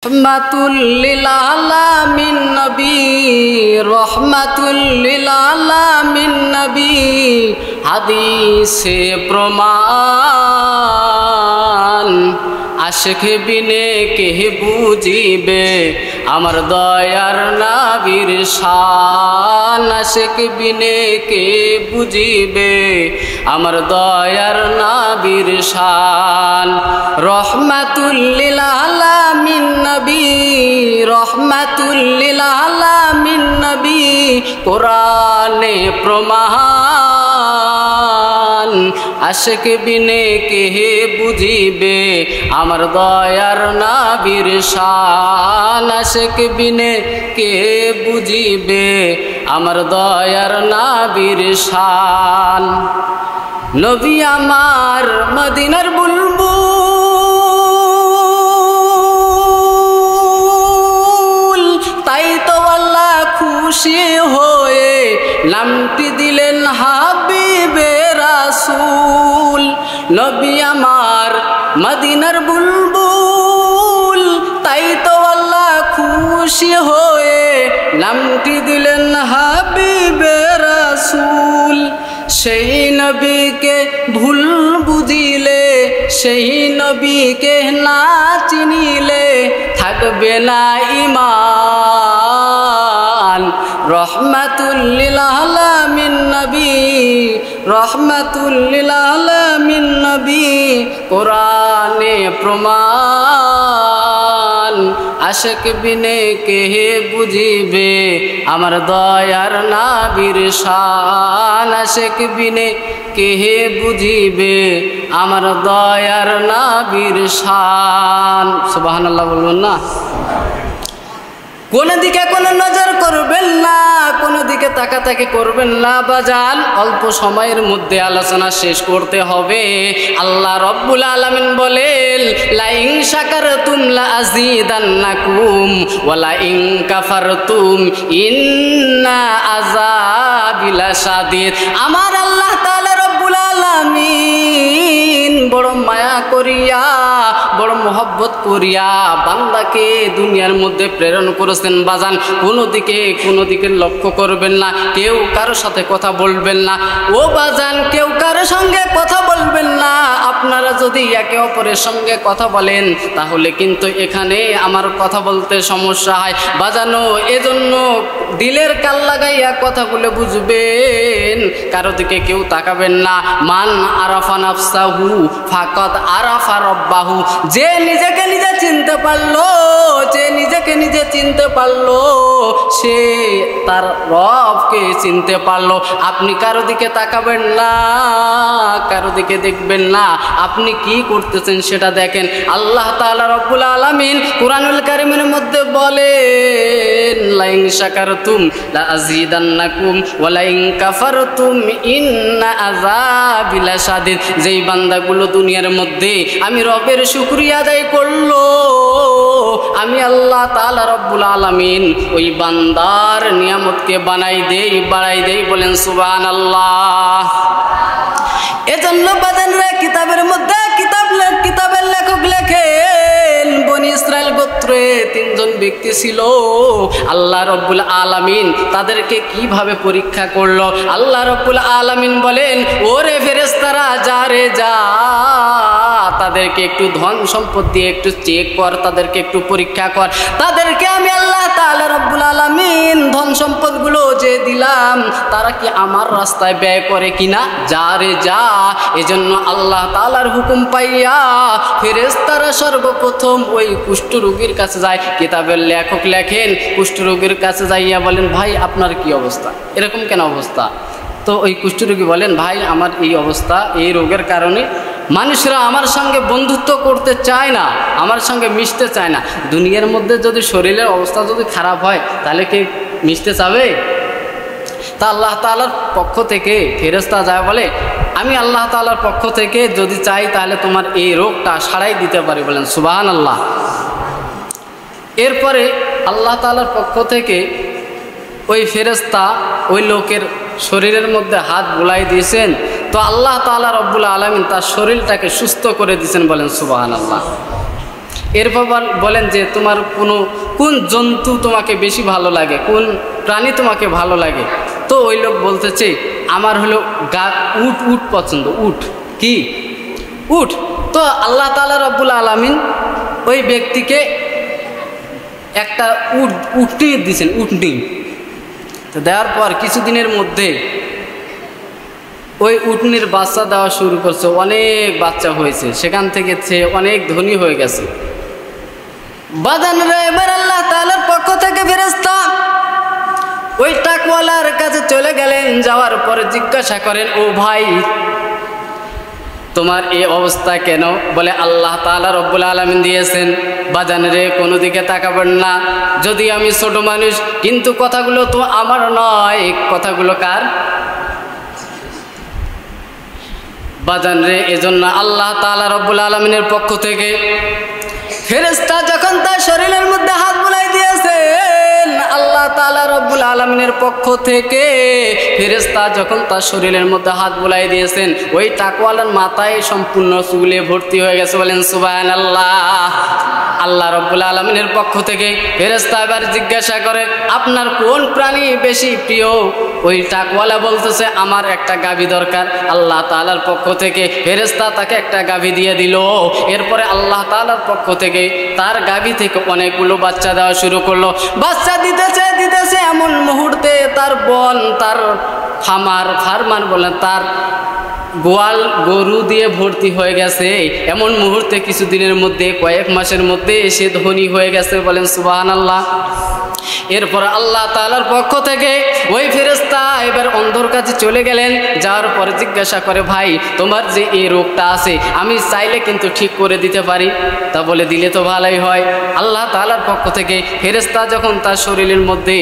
রহমাতুল লিল আলামিন নবী, রহমাতুল লিল আলামিন নবী, হাদিসে প্রমাণ। আশিক বিনে কে বুঝিবে আমার দয়ার নবীর শান, আশিক বিনে কে বুঝিবে আমার দয়ার নবীর শান। রহমাতুল লিল আলামিন নবী, রহমাতুল লিল আলামিন নবী, কোরআনে প্রমাণ। আশিক বিনে কে বুঝিবে আমার দয়ার নবীর শান, আশিক বিনে কে বুঝিবে আমার দয়ার নবীর শান। নবী আমার মদিনার বুলবুল, তাই তো আল্লাহ খুশি হয়ে নামটি দিলেন হাবিবে রাসূল। নবী আমার মদিনার বুলবুল, তাই তো আল্লাহ খুশি হয়ে নামটি দিলেন হাবিবে রাসূল। সেই নবীকে ভুল বুঝিলে, সেই নবীকে না চিনিলে থাকবে না ঈমান। রহমাতুল লিল আলামিন নবী, রহমাতুল লিল আলামিন নবী, কোরআনে প্রমাণ। আশিক বিনে কে বুঝিবে আমার দয়ার নবীর শান, আশিক বিনে কে বুঝিবে আমার দয়ার নবীর শান। সুবহানাল্লাহ বলবেন না? কোন দিকে কোনো নজর করবেন না, কোনো দিকে তাকাতাকি করবেন না বাজান। অল্প সময়ের মধ্যে আলোচনা শেষ করতে হবে। আল্লাহ রব্বুল আলামিন বলেন, লাইন শাকারতুম লাযীদান্নাকুম ওয়া লাইন কাফারতুম ইন্না আযাবি লাশাদীদ। আমার আল্লাহ তাআলা রব্বুল আলামিন বড় মায়া করিয়া, বড় মোহব্বত করিয়া বান্দাকে দুনিয়ার মধ্যে প্রেরণ করেছেন বাজান। কোনো দিকে লক্ষ্য করবেন না, কেউ কারো সাথে কথা বলবেন না। ও বাজান, কেউ কারো সঙ্গে কথা বলবেন না। আপনারা যদি একে অপরের সঙ্গে কথা বলেন তাহলে কিন্তু এখানে আমার কথা বলতে সমস্যা হয় বাজানো। এজন্য দিলের কাল লাগাইয়া কথাগুলো বুঝবেন। কারো দিকে কেউ তাকাবেন না। মান আরাফা নাফসাহু ফাকাদ আরাফা রব্বাহু। যে নিজেকে নিজে চিনতে পারলো, যে নিজেকে নিজে চিনতে পারলো, সে তার রবকে চিনতে পারলো। আপনি কারো দিকে তাকাবেন না, কারো দিকে দেখবেন না। আপনি কি করতেছেন সেটা দেখেন। আল্লাহ তাআলা রব্বুল আলামিন কুরআনুল কারীমের মধ্যে বলেন, লাইন শাকারতুম লাযীদান্নাকুম ওয়া লাইন কাফারতুম ইন্না আযাবি লাশাদীদ। যেই বান্দাগুলো দুনিয়ার মধ্যে আমি রবের শুকরিয়া আদায় করলো, আমি আল্লাহ তাআলা রব্বুল আলামিন ওই বান্দার নিয়ামতকে বাড়াই দেই। বলেন সুবহানাল্লাহ। এজন্য বাজানরা কিতাবের মধ্যে কিতাবের লেখক লেখেন, বনি ইসরাইল গোত্রে 3 জন ব্যক্তি ছিল। আল্লাহ রব্বুল আলামিন তাদেরকে কিভাবে পরীক্ষা করলো। আল্লাহ রব্বুল আলামিন বলেন, ওরে ফেরেশতারা যা রে যা, তাদেরকে একটু ধন সম্পদ দিয়ে একটু চেক কর, তাদেরকে একটু পরীক্ষা কর। তাদেরকে আমি আল্লাহ তাআলা রব্বুল আলামিন ধন সম্পদগুলো যে দিলাম তারা কি আমার রাস্তায় ব্যয় করে কিনা, যা রে যা। এজন্য আল্লাহ তাআলার হুকুম পাইয়া ফেরেশতারা সর্বপ্রথম ওই কুষ্ঠরোগীর কাছে যায়। কিতাবের লেখক লেখেন, কুষ্ঠরোগীর কাছে যাইয়া বলেন, ভাই আপনার কি অবস্থা, এরকম কেন অবস্থা? তো ওই কুষ্ঠরোগী বলেন, ভাই আমার এই অবস্থা, এই রোগের কারণে মানুষরা আমার সঙ্গে বন্ধুত্ব করতে চায় না, আমার সঙ্গে মিশতে চায় না। দুনিয়ার মধ্যে যদি শরীরের অবস্থা যদি খারাপ হয় তাহলে কি মিশতে চাবে? তা আল্লাহ তাআলার পক্ষ থেকে ফেরেশতা যায় বলে, আমি আল্লাহ তাআলার পক্ষ থেকে যদি চাই তাহলে তোমার এই রোগটা সারাই দিতে পারি। বলেন সুবহানাল্লাহ। এরপরে আল্লাহ তাআলার পক্ষ থেকে ওই ফেরেশতা ওই লোকের শরীরের মধ্যে হাত বুলাই দিয়েছেন। তো আল্লাহ তাআলা রব্বুল আলামিন তার শরীরটাকে সুস্থ করে দিয়েছেন। বলেন সুবহানাল্লাহ। এরপর বলেন যে তোমার কোন জন্তু তোমাকে বেশি ভালো লাগে, কোন প্রাণী তোমাকে ভালো লাগে। তো ওই লোক বলতেছে আমার হলো উট পছন্দ। উট কি? উট। তো আল্লাহ তাআলা রব্বুল আলামিন ওই ব্যক্তিকে একটা উটনি দিয়েছেন, উটনি। তো দেওয়ার পর কিছুদিনের মধ্যে ওই উটনির বাচ্চা দেওয়া শুরু করছে, অনেক বাচ্চা হয়েছে, সেখান থেকে সে অনেক ধনী হয়ে গেছে। বাদানরা এবার আল্লাহ তাআলার পক্ষ থেকে ফেরেশতা ওই টাকওয়ালার কাছে চলে গেলেন। যাওয়ার পরে জিজ্ঞাসা করেন, ও ভাই তোমার এই অবস্থা কেন? বলে আল্লাহ তাআলা রব্বুল আলামিন দিয়েছেন। বাজান রে, কোনো দিকে তাকাবেন না, যদি আমি ছোট মানুষ, কিন্তু কথাগুলো তো আমার নয়, কথাগুলো কার? বাজান রে, এজন্য আল্লাহ তাআলা রব্বুল আলামিনের পক্ষ থেকে ফেরেশতা যখন তার শরীরের মধ্যে হাত বুলাই দিয়েছেন, আল্লাহ তাআলা রব্বুল আলামিনের পক্ষ থেকে ফেরেশতা যখন তার শরীরের মধ্যে হাত বুলাই দিয়েছেন, ওই টাকওয়ালার মাথায় সম্পূর্ণ চুলে ভর্তি হয়ে গেছে। বলেন সুবহানাল্লাহ। আল্লাহ রব্বুল আলামিনের পক্ষ থেকে ফেরেশতা এবার জিজ্ঞাসা করে, আপনার কোন প্রাণী বেশি প্রিয়? ওই টাকওয়ালা বলতেছে আমার একটা গাভী দরকার। আল্লাহ তাআলার পক্ষ থেকে ফেরেশতা তাকে একটা গাভী দিয়ে দিল। এরপরে আল্লাহ তাআলার পক্ষ থেকে তার গাভী থেকে অনেকগুলো বাচ্চা দেওয়া শুরু করলো। বাচ্চা দিতেছে এমন মুহূর্তে তার বন, তার ফার্মার বলেন, তার গোয়াল গরু দিয়ে ভর্তি হয়ে গেছে। এমন মুহূর্তে কিছুদিনের মধ্যে, কয়েক মাসের মধ্যে এসে ধনী হয়ে গেছে। বলেন সুবহানাল্লাহ। এরপর আল্লাহ তাআলার পক্ষ থেকে ওই ফেরেশতা এবার অন্ধর কাছে চলে গেলেন। যাওয়ার পরে জিজ্ঞাসা করে, ভাই তোমার যে এই রোগটা আছে আমি চাইলে কিন্তু ঠিক করে দিতে পারি। তা বলে দিলে তো ভালোই হয়। আল্লাহ তাআলার পক্ষ থেকে ফেরেশতা যখন তার শরীরের মধ্যে,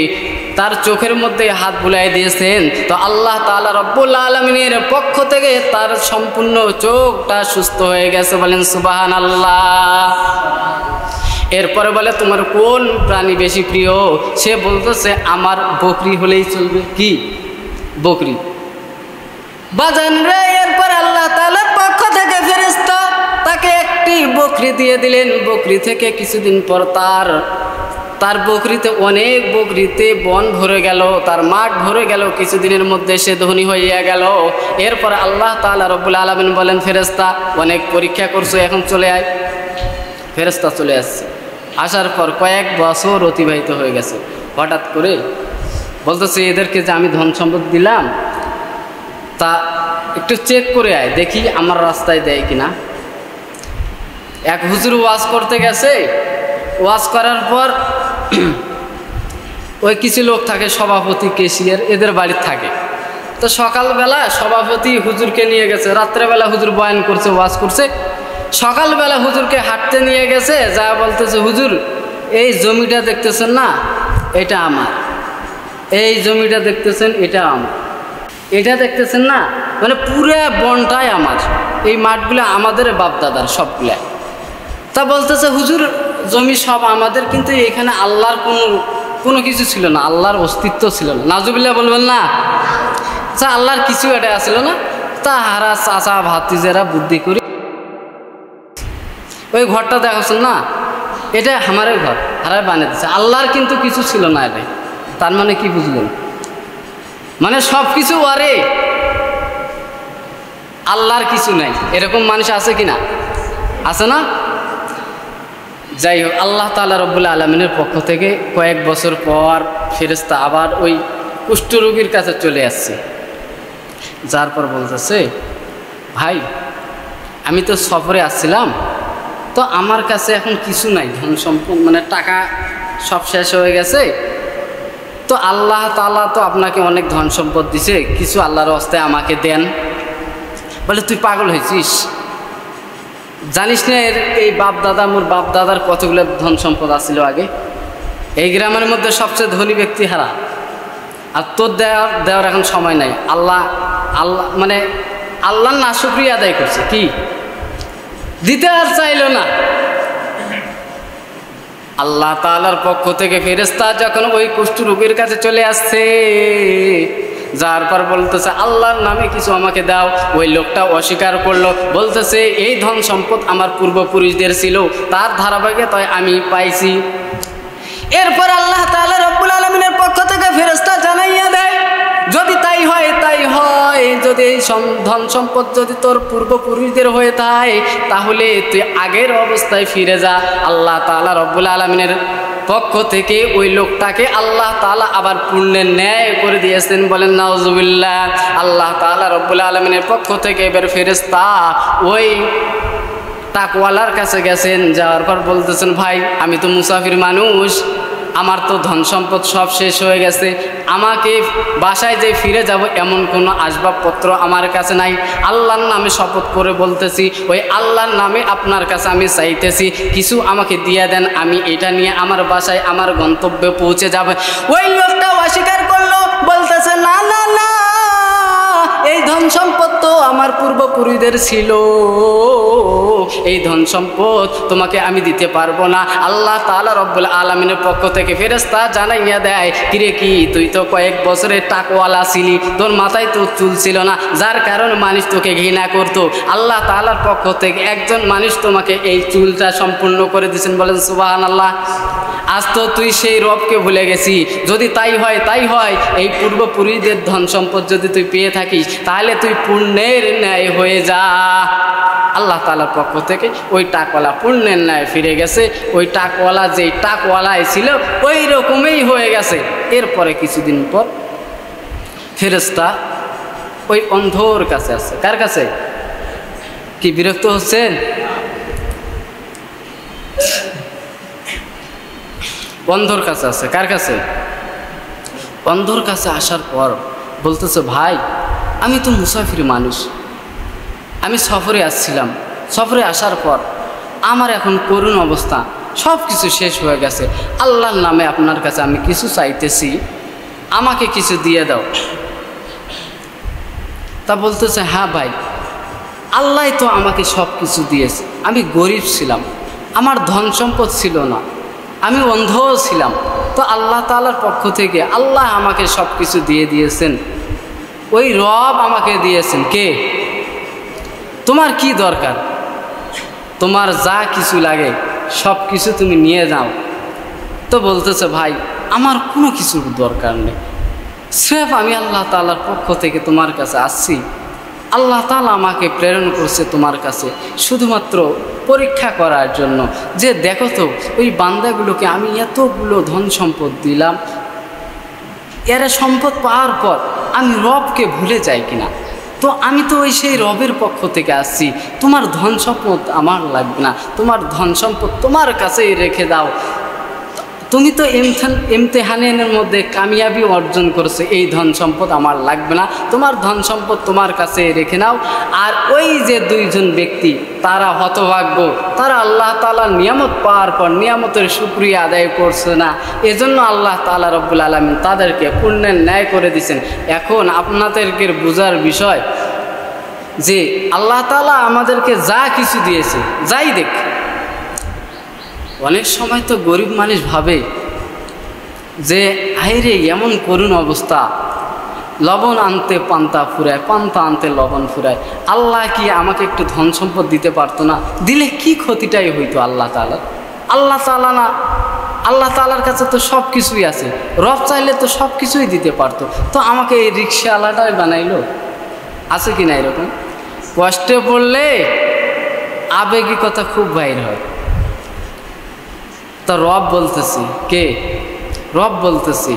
তার চোখের মধ্যে হাত বুলাই দিয়েছেন, তো আল্লাহ তাআলা রব্বুল আলামিনের পক্ষ থেকে তার সম্পূর্ণ চোখটা সুস্থ হয়ে গেছে। বলেন সুবহানাল্লাহ। এরপরে বলে তোমার কোন প্রাণী বেশি প্রিয়? সে বলতেছে আমার বকরি হলেই চলবে। কি? বকরি। বাজান রে, এরপর আল্লাহ তাআলার পক্ষ থেকে ফেরেশতা তাকে একটি বকরি দিয়ে দিলেন। বকরি থেকে কিছুদিন পর তার বকরিতে, অনেক বকরিতে বন ভরে গেল, তার মাঠ ভরে গেল। কিছুদিনের মধ্যে সে ধনী হইয়া গেল। এরপর আল্লাহ তাআলা রব্বুল আলামিন বলেন, ফেরেশতা অনেক পরীক্ষা করছো, এখন চলে আয়। ফেরেশতা চলে আসছে। আসার পর কয়েক বছর অতিবাহিত হয়ে গেছে। হঠাৎ করে বলতেছে, এদেরকে যে আমি ধন সম্পদ দিলাম, তা একটু চেক করে আয়, দেখি আমার রাস্তায় দেয় কিনা। এক হুজুর ওয়াজ করতে গেছে। ওয়াজ করার পর ওই কিছু লোক থাকে, সভাপতি, কেশিয়ার, এদের বাড়িতে থাকে। তো সকালবেলা সভাপতি হুজুরকে নিয়ে গেছে, রাত্রেবেলা হুজুর বয়ান করছে, ওয়াজ করছে। সকালবেলা হুজুরকে হাঁটতে নিয়ে গেছে, যা বলতেছে, হুজুর এই জমিটা দেখতেছেন না, এটা আমার। এই জমিটা দেখতেছেন, এটা আমার। এটা দেখতেছেন না, মানে পুরো বনটাই আমার। এই মাঠগুলো আমাদের বাপদাদার সবগুলা। তা বলতেছে, হুজুর জমি সব আমাদের, কিন্তু এখানে আল্লাহর কোনো কিছু ছিল না, আল্লাহর অস্তিত্ব ছিল না। নাজুবিল্লাহ বলবেন না? আচ্ছা, আল্লাহর কিছু এটা আসছিল না। তা হারা চাচা ভাতিজেরা বুদ্ধি করি ওই ঘরটা দেখাচ্ছেন না, এটা আমারই ঘর, হারাই বানিয়ে দিচ্ছে। আল্লাহর কিন্তু কিছু ছিল না। এটা তার মানে কি বুঝলেন? মানে সব কিছু আরে আল্লাহর কিছু নাই, এরকম মানুষ আছে কিনা? আছে না? যাই হোক, আল্লাহ তাআলা রব্বুল আলামিনের পক্ষ থেকে কয়েক বছর পর ফেরেশতা আবার ওই কুষ্ঠরোগীর কাছে চলে আসছে। যার পর বলতেছে, ভাই আমি তো সফরে আসছিলাম, তো আমার কাছে এখন কিছু নাই, ধন সম্পদ মানে টাকা সব শেষ হয়ে গেছে। তো আল্লাহ তাআলা তো আপনাকে অনেক ধন সম্পদ দিছে, কিছু আল্লাহর রাস্তায় আমাকে দেন। বলে, তুই পাগল হয়েছিস? জানিস না এই বাপদাদা, মোর বাপদাদার কতগুলো ধন সম্পদ আসছিল আগে? এই গ্রামের মধ্যে সবচেয়ে ধনী ব্যক্তি হারা। আর তোর দেওয়ার এখন সময় নাই। আল্লাহ মানে আল্লাহর নাশুকরিয়া আদায় করছে, কি দিতে আর চাইল না। আল্লাহ তাআলার পক্ষ থেকে ফেরেশতা যখন ওই কুষ্ঠরোগীর কাছে চলে আসছে, যাওয়ার পর বলতেছে আল্লাহর নামে কিছু আমাকে দাও। ওই লোকটা অস্বীকার করলো, বলতেছে এই ধন সম্পদ আমার পূর্বপুরুষদের ছিল, তার ধারাবাহিকতায় আমি পাইছি। এরপর আল্লাহ তাআলা রব্বুল আলামিনের পক্ষ থেকে ফেরেশতা জানাইয়া দেয়, যদি তাই হয় যদি এই ধন সম্পদ যদি তোর পূর্বপুরুষদের হয়ে থাকে তাহলে তুই আগের অবস্থায় ফিরে যা। আল্লাহ তাআলা রব্বুল আলামিনের পক্ষ থেকে ওই লোকটাকে আল্লাহ তাআলা আবার পুণ্যের ন্যায় করে দিয়েছেন। বলেন নাউজুবিল্লাহ। আল্লাহ তাআলা রব্বুল আলামিনের পক্ষ থেকে এবার ফেরেশতা ওই টাকওয়ালার কাছে গেছেন, যাওয়ার পর বলতেছেন ভাই আমি তো মুসাফির মানুষ, আমার তো ধন সম্পদ সব শেষ হয়ে গেছে, আমাকে বাসায় যে ফিরে যাব এমন কোনো আসবাবপত্র আমার কাছে নাই। আল্লাহর নামে শপথ করে বলতেছি, ওই আল্লাহর নামে আপনার কাছে আমি চাইতেছি কিছু আমাকে দিয়ে দেন, আমি এটা নিয়ে আমার বাসায় আমার গন্তব্যে পৌঁছে যাবে। ওই লোকটা অস্বীকার করলো, বলতেছে না না না, এই ধন সম্পদ তো আমার পূর্বপুরুষদের ছিল, এই ধন সম্পদ তোমাকে আমি দিতে পারবো না। আল্লাহ তাআলা রব্বুল আলামিনের পক্ষ থেকে ফেরেশতা জানাইয়া দেয়, কিরে কি তুই তো কয়েক বছরের টাকওয়ালা ছিলি, তোর মাথায় তো চুল ছিল না, যার কারণে মানুষ তোকে ঘৃণা করতো। আল্লাহ তাআলার পক্ষ থেকে একজন মানুষ তোমাকে এই চুলটা সম্পূর্ণ করে দিয়েছেন। বলেন সুবহানাল্লাহ। আজ তো তুই সেই রবকে ভুলে গেছি। যদি তাই হয় এই পূর্বপুরুষদের ধন সম্পদ যদি তুই পেয়ে থাকিস তাহলে তুই পুণ্যের ন্যায় হয়ে যা। আল্লাহ তাআলার পক্ষ থেকে ওই টাকওয়ালা পুণ্যের ন্যায় ফিরে গেছে। ওই টাকওয়ালা যেই টাকওয়ালাই ছিল ওই রকমই হয়ে গেছে। এরপরে কিছুদিন পর ফেরেশতা ওই অন্ধর কাছে আছে। কার কাছে? কি বিরক্ত হচ্ছেন? অন্ধর কাছে আছে। কার কাছে? অন্ধর কাছে আসার পর বলতেছে ভাই আমি তো মুসাফির মানুষ, আমি সফরে আসছিলাম, সফরে আসার পর আমার এখন করুণ অবস্থা, সব কিছু শেষ হয়ে গেছে, আল্লাহর নামে আপনার কাছে আমি কিছু চাইতেছি, আমাকে কিছু দিয়ে দাও। তা বলতেছে হ্যাঁ ভাই, আল্লাহ তো আমাকে সব কিছু দিয়েছে, আমি গরিব ছিলাম, আমার ধন সম্পদ ছিল না, আমি অন্ধও ছিলাম, তো আল্লাহ তাআলার পক্ষ থেকে আল্লাহ আমাকে সব কিছু দিয়ে দিয়েছেন, ওই রব আমাকে দিয়েছেন। কে? তোমার কি দরকার? তোমার যা কিছু লাগে সব কিছু তুমি নিয়ে যাও। তো বলতেছে ভাই আমার কোনো কিছুর দরকার নেই, স্রেফ আমি আল্লাহ তাআলার পক্ষ থেকে তোমার কাছে আসছি, আল্লাহ তাআলা আমাকে প্রেরণ করছে তোমার কাছে শুধুমাত্র পরীক্ষা করার জন্য, যে দেখো তো ওই বান্দাগুলোকে আমি এতগুলো ধন সম্পদ দিলাম, এরা সম্পদ পাওয়ার পর আমি রবকে ভুলে যাই কিনা। তো আমি তো ওই সেই রবের পক্ষ থেকে আসছি, তোমার ধন সম্পদ আমার লাগবে না, তোমার ধন সম্পদ তোমার কাছেই রেখে দাও, তুমি তো ইমতিহানের মধ্যে কামিয়াবি অর্জন করছো, এই ধন সম্পদ আমার লাগবে না, তোমার ধন সম্পদ তোমার কাছে রেখে নাও। আর ওই যে দুইজন ব্যক্তি তারা হতভাগ্য, তারা আল্লাহ তাআলার নিয়ামত পাওয়ার পর নিয়ামতের শুকরিয়া আদায় করছে না, এজন্য আল্লাহ তাআলা রব্বুল আলামিন তাদেরকে পুণ্যের ন্যায় করে দিয়েছেন। এখন আপনাদেরকে বোঝার বিষয় যে আল্লাহ তাআলা আমাদেরকে যা কিছু দিয়েছে, যাই দেখ, অনেক সময় তো গরিব মানুষ ভাবে যে আইরে এমন করুণ অবস্থা, লবণ আনতে পান্তা ফুরায়, পান্তা আনতে লবণ ফুরায়, আল্লাহ কি আমাকে একটু ধন সম্পদ দিতে পারতো না? দিলে কি ক্ষতিটাই হইতো আল্লাহ তাআলার? আল্লাহ তাআলা না, আল্লাহ তাআলার কাছে তো সব কিছুই আছে, রব চাইলে তো সব কিছুই দিতে পারতো, তো আমাকে এই রিক্সাওয়ালাটাই বানাইলো। আছে কি না এরকম? কষ্টে পড়লে আবেগিকতা খুব বাইর হয়। তা রব বলতেছি, কে? রব বলতেছি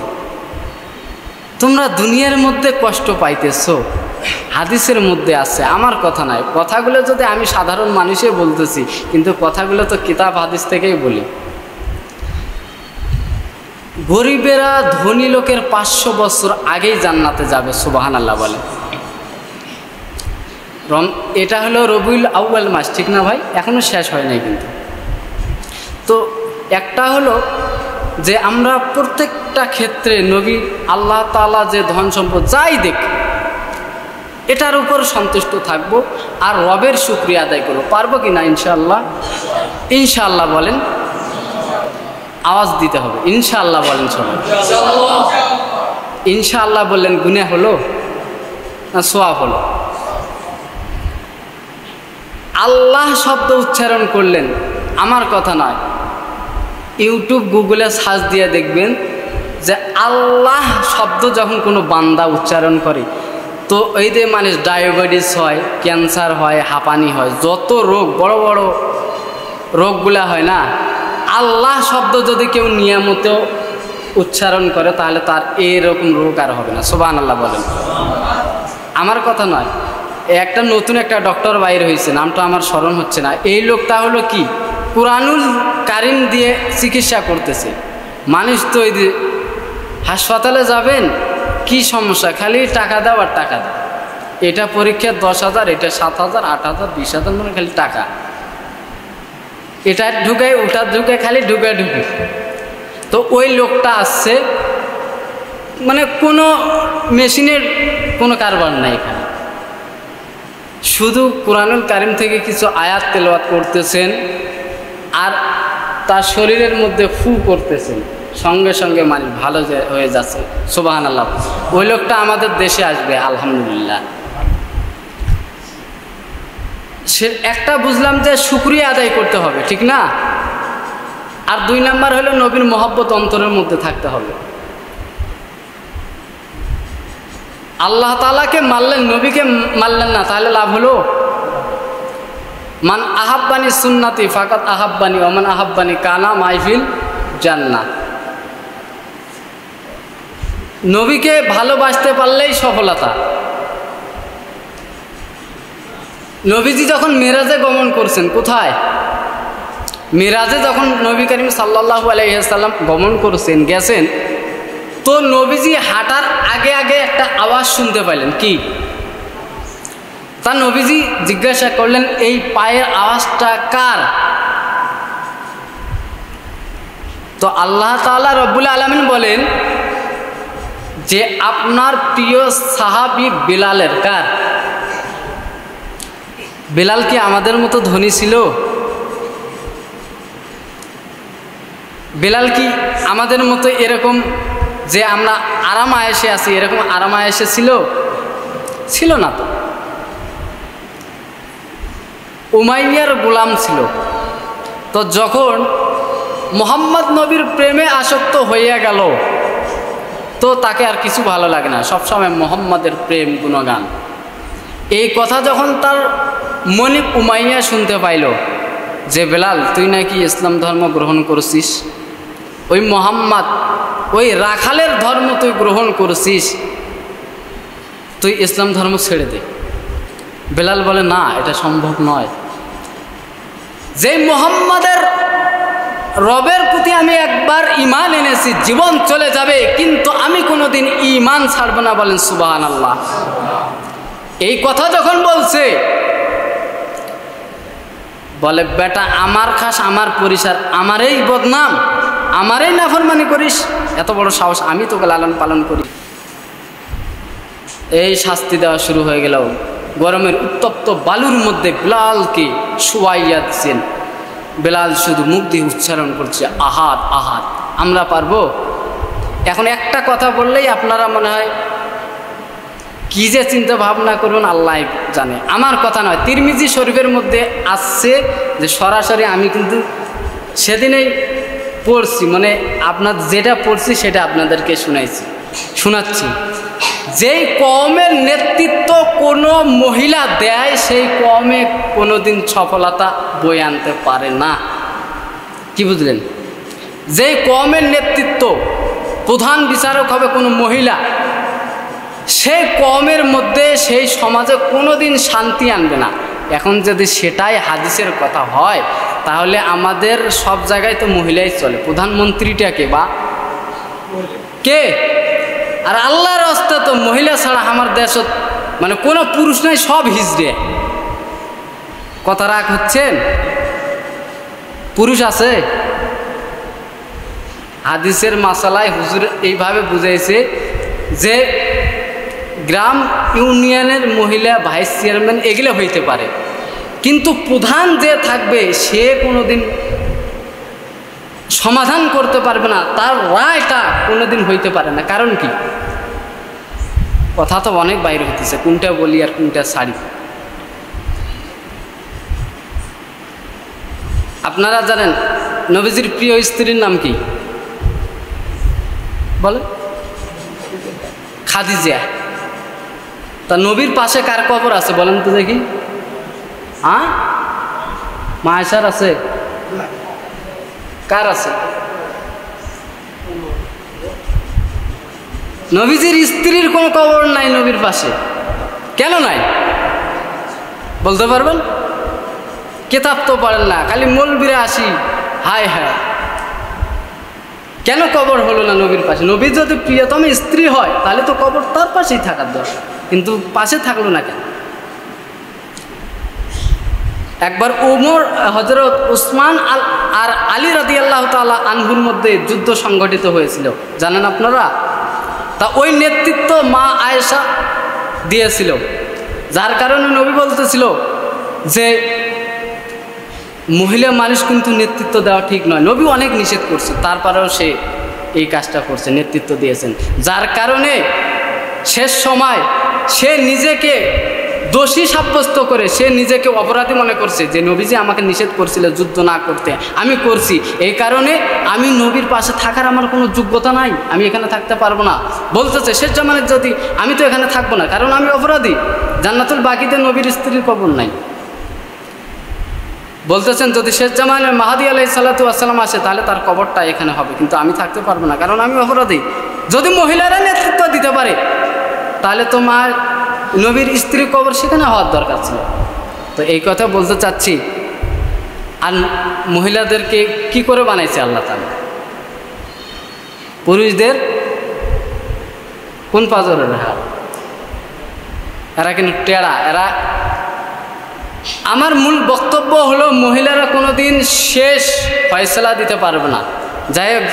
তোমরা দুনিয়ার মধ্যে কষ্ট পাইতেছো, হাদিসের মধ্যে আছে, আমার কথা নয়, কথাগুলো যদি আমি সাধারণ মানুষে বলতেছি, কিন্তু কথাগুলো তো কিতাব হাদিস থেকেই বলি। গরিবেরা ধনী লোকের 500 বছর আগেই জান্নাতে যাবে, সুবহানাল্লাহ বলে। এটা হলো রবিউল আউয়াল মাস, ঠিক না ভাই? এখনো শেষ হয় নাই কিন্তু। তো একটা হলো যে আমরা প্রত্যেকটা ক্ষেত্রে নবী আল্লাহ তাআলা যে ধন সম্পদ যাই দেখ এটার উপর সন্তুষ্ট থাকবো আর রবের শুকরিয়া আদায় করবো। পারবো কি না? ইনশাআল্লাহ। ইনশাআল্লাহ বলেন, আওয়াজ দিতে হবে, ইনশাআল্লাহ বলেন সবাই। ইনশাআল্লাহ বললেন, গুনাহ হলো না সওয়াব হলো? আল্লাহ শব্দ উচ্চারণ করলেন, আমার কথা নয়, ইউটিউব গুগলে সার্চ দিয়ে দেখবেন যে আল্লাহ শব্দ যখন কোনো বান্দা উচ্চারণ করে, তো এই যে মানুষ ডায়াবেটিস হয়, ক্যান্সার হয়, হাঁপানি হয়, যত রোগ, বড় বড় রোগগুলা হয় না, আল্লাহ শব্দ যদি কেউ নিয়মিত উচ্চারণ করে তাহলে তার এরকম রোগ আর হবে না। সুবহানাল্লাহ বলেন। আমার কথা নয়, একটা নতুন একটা ডক্টর বাইর হয়েছে, নামটা আমার স্মরণ হচ্ছে না। এই লোকটা হলো কি, কুরআনুল কারিম দিয়ে চিকিৎসা করতেছে। মানুষ তো এই যে হাসপাতালে যাবেন, কি সমস্যা, খালি টাকা দাও আর টাকা দাও, এটা পরীক্ষা 10,000, এটা 7,000, 8,000, 20,000, মানে খালি টাকা, এটা ঢুকায় ওটা ঢুকায়, খালি ঢুকে। তো ওই লোকটা আসছে, মানে কোনো মেশিনের কোনো কারবার নাই এখানে, শুধু কুরআনুল কারিম থেকে কিছু আয়াত তেলাওয়াত করতেছেন আর তার শরীরের মধ্যে ফু করতেছেন, সঙ্গে সঙ্গে মানুষ ভালো হয়ে যাচ্ছে। সুবহানাল্লাহ। ওই লোকটা আমাদের দেশে আসবে আলহামদুলিল্লাহ। সে একটা বুঝলাম যে শুকরিয়া আদায় করতে হবে, ঠিক না? আর 2 নাম্বার হলো নবীর মহব্বত অন্তরের মধ্যে থাকতে হবে। আল্লাহ তাআলাকে মানলেন, নবীকে মানলেন না, তাহলে লাভ হলো? মান আহাব্বানি সুন্নতি ফাকাত আহাব্বানি ওয়া মান আহাব্বানি কানা মাইফিল জান্নাহ। নবীকে ভালোবাসতে পারলেই সফলতা। নবীজি যখন মেরাজে গমন করছেন, কোথায়? মেরাজে যখন নবী করিম সাল্লাল্লাহু আলাইহি ওয়াসাল্লাম গমন করছেন, গেছেন, তো নবীজি হাঁটার আগে আগে একটা আওয়াজ শুনতে পাইলেন। কি? তা নবীজি জিজ্ঞাসা করলেন, এই পায়ের আওয়াজটা কার? তো আল্লাহ তাআলা রব্বুল আলামিন বলেন যে আপনার প্রিয় সাহাবী বেলালের। কার? বেলাল কি আমাদের মতো ধনী ছিল? বেলাল কি আমাদের মতো এরকম যে আমরা আরাম আয়েশে আছি, এরকম আরাম আয়েশে ছিল? ছিল না তো। উমাইয়ার গোলাম ছিল। তো যখন মুহাম্মদ নবীর প্রেমে আসক্ত হইয়া গেল, তো তাকে আর কিছু ভালো লাগে না, সবসময় মুহাম্মাদের প্রেম গুণগান। এই কথা যখন তার মনিব উমাইয়া শুনতে পাইল যে বেলাল তুই নাকি ইসলাম ধর্ম গ্রহণ করছিস, ওই মুহাম্মদ ওই রাখালের ধর্ম তুই গ্রহণ করছিস, তুই ইসলাম ধর্ম ছেড়ে দে। বেলাল বলে, না, এটা সম্ভব নয়। যে মুহাম্মাদের রবের প্রতি আমি একবার ঈমান এনেছি, জীবন চলে যাবে কিন্তু আমি কোনোদিন ঈমান ছাড়ব না। বলেন সুবহানাল্লাহ। এই কথা যখন বলছে, বলে বেটা আমার খাস, আমার পরিসর, আমারই বদনাম, আমারই নাফরমানি করিস, এত বড় সাহস, আমি তোকে লালন পালন করি। এই শাস্তি দেওয়া শুরু হয়ে গেল। গরমের উত্তপ্ত বালুর মধ্যে বেলালকে শুয়াইয়া দিচ্ছেন। বেলাল শুধু মুখ দিয়ে উচ্চারণ করছে, আহাদ আহাদ। আমরা পারবো? এখন একটা কথা বললেই আপনারা মনে হয় কি যে চিন্তা ভাবনা করবেন আল্লাহ জানে। আমার কথা নয়, তিরমিজি শরীফের মধ্যে আসছে যে সরাসরি আমি কিন্তু সেদিনেই পড়ছি, মানে আপনার যেটা পড়ছি সেটা আপনাদেরকে শোনাচ্ছি। যেই কওমের নেতৃত্ব কোনো মহিলা দেয়, সেই কওমে কোনোদিন সফলতা বয়ে আনতে পারে না। কি বুঝলেন? যেই কওমের নেতৃত্ব, প্রধান বিচারক হবে কোনো মহিলা, সেই কওমের মধ্যে, সেই সমাজে কোনোদিন শান্তি আনবে না। এখন যদি সেটাই হাদিসের কথা হয়, তাহলে আমাদের সব জায়গায় তো মহিলাই চলে। প্রধানমন্ত্রীটাকে বা কে? আর আল্লাহর রাস্তা তো মহিলা ছাড়া আমার দেশত মানে কোনো পুরুষ নাই, সব হিজড়ে। কথা রাগ হচ্ছেন? পুরুষ আছে? হাদিসের মাসালায় হুজুর এইভাবে বুঝাইছে যে গ্রাম ইউনিয়নের মহিলা ভাইস চেয়ারম্যান এগুলো হইতে পারে, কিন্তু প্রধান যে থাকবে সে কোনোদিন সমাধান করতে পারবে না, তার রায়টা কোনোদিন হইতে পারে না। কারণ কি? কথা তো অনেক বাইরে হতেছে, কোনটা বলি আর কোনটা ছাড়ি। আপনারা জানেন নবীজির প্রিয় স্ত্রীর নাম কি? বলে খাদিজা। তা নবীর পাশে কার কবর আছে বলেন তো দেখি? হ্যাঁ, মা আয়েশার আছে? কার আছে? নবীজির স্ত্রীর কোনো কবর নাই নবীর পাশে। কেন নাই বলতে পারবেন? কেতাব তো পড়েন না, খালি মৌলবীরা আসি। হায় হায়, কেন কবর হলো না নবীর পাশে? নবীর যদি প্রিয়তম স্ত্রী হয় তাহলে তো কবর তার পাশেই থাকার দরকার, কিন্তু পাশে থাকলো না কেন? একবার ওমর, হযরত উসমান আর আলী রাদিয়াল্লাহু তাআলা আনহুর মধ্যে যুদ্ধ সংগঠিত হয়েছিল, জানেন আপনারা? তা ওই নেতৃত্ব মা আয়েশা দিয়েছিল, যার কারণে নবী বলতেছিল যে মহিলা মানুষ কিন্তু নেতৃত্ব দেওয়া ঠিক নয়। নবী অনেক নিষেধ করছে, তারপরেও সে এই কাজটা করছে, নেতৃত্ব দিয়েছেন। যার কারণে শেষ সময় সে নিজেকে দোষী সাব্যস্ত করে, সে নিজেকে অপরাধী মনে করছে যে নবীজি আমাকে নিষেধ করছিল যুদ্ধ না করতে, আমি করছি, এই কারণে আমি নবীর পাশে থাকার আমার কোনো যোগ্যতা নাই, আমি এখানে থাকতে পারবো না। বলতেছে শেষ জামানের যদি আমি তো এখানে থাকবো না, কারণ আমি অপরাধী। জান্নাতুল বাকিতে নবীর স্ত্রীর কবর নাই। বলতেছেন যদি শেষ জামানে মাহাদি আলাইহিস সালাতু ওয়াস সালাম আসে তাহলে তার কবরটা এখানে হবে, কিন্তু আমি থাকতে পারবো না, কারণ আমি অপরাধী। যদি মহিলারা নেতৃত্ব দিতে পারে তাহলে তো মা নবীর স্ত্রী কবর সেখানে হওয়ার দরকার ছিল। তো এই কথা বলতে চাচ্ছি। আর মহিলাদেরকে কি করে বানাইছে আল্লাহ তাআলা? পুরুষদের কোন পাজরের হাল? এরা কিন্তু টেরা। এরা, আমার মূল বক্তব্য হলো মহিলারা কোনোদিন শেষ ফয়সালা দিতে পারবে না। যাই হোক,